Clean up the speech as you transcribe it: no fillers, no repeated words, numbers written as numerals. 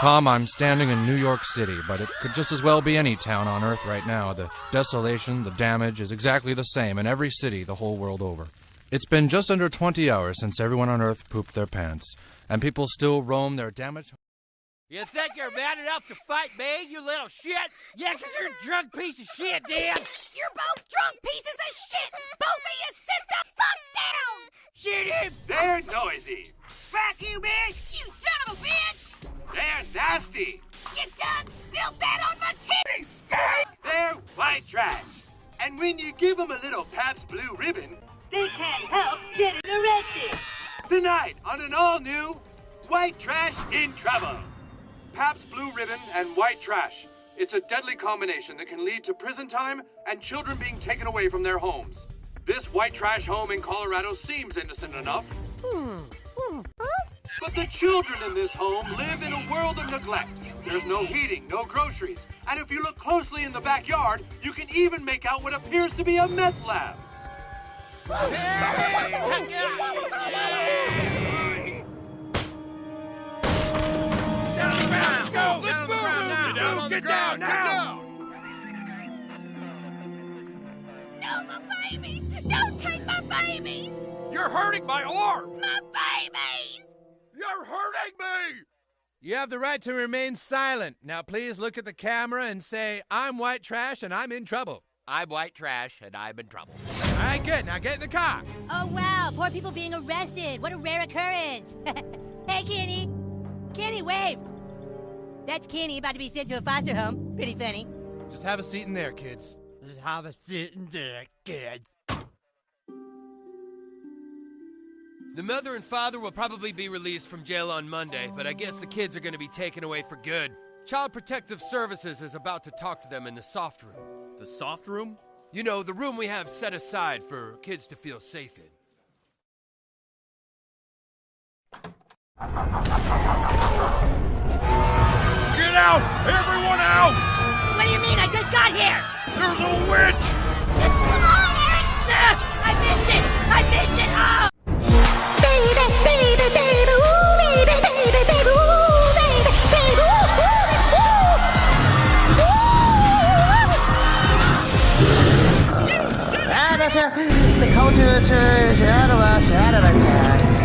Tom, I'm standing in New York City, but it could just as well be any town on Earth right now. The desolation, the damage is exactly the same in every city the whole world over. It's been just under 20 hours since everyone on Earth pooped their pants, and people still roam their damaged... You think you're man enough to fight me, you little shit? Yeah, 'cause you're a drunk piece of shit, Dan! You're both drunk pieces of shit! Both of you sit the fuck down! Shoot him! They're noisy. Fuck you, bitch! You son of a bitch! They're nasty. You done spilled that on my titties! They're white trash. And when you give them a little Pabst Blue Ribbon, They can't help getting arrested. tonight on an all-new White Trash in Trouble. Pabst Blue Ribbon and white trash. It's a deadly combination that can lead to prison time and children being taken away from their homes. This white trash home in Colorado seems innocent enough. But the children in this home live in a world of neglect. There's no heating, no groceries, and if you look closely in the backyard, you can even make out what appears to be a meth lab. Let's go! Let's move! Get down now! No, my babies! Don't take my babies! You're hurting my arm! My babies! You're hurting me! You have the right to remain silent. Now please look at the camera and say, I'm white trash and I'm in trouble. I'm white trash and I'm in trouble. All right, good. Now get in the car. Oh, wow. Poor people being arrested. What a rare occurrence. Hey, Kenny. Kenny, wave. That's Kenny about to be sent to a foster home. Pretty funny. Just have a seat in there, kids. Just have a seat in there, kids. The mother and father will probably be released from jail on Monday, but I guess the kids are going to be taken away for good. Child Protective Services is about to talk to them in the soft room. The soft room? You know, the room we have set aside for kids to feel safe in. Get out! Everyone out! What do you mean? I just got here. There's a witch! Come on, Eric! Ah, I missed it. I missed it. Oh! Baby, baby, baby, ooh, baby, baby, baby, ooh, baby, baby, ooh, ooh, ooh. 这是这口吃吃吃的吧，吃的吧吃。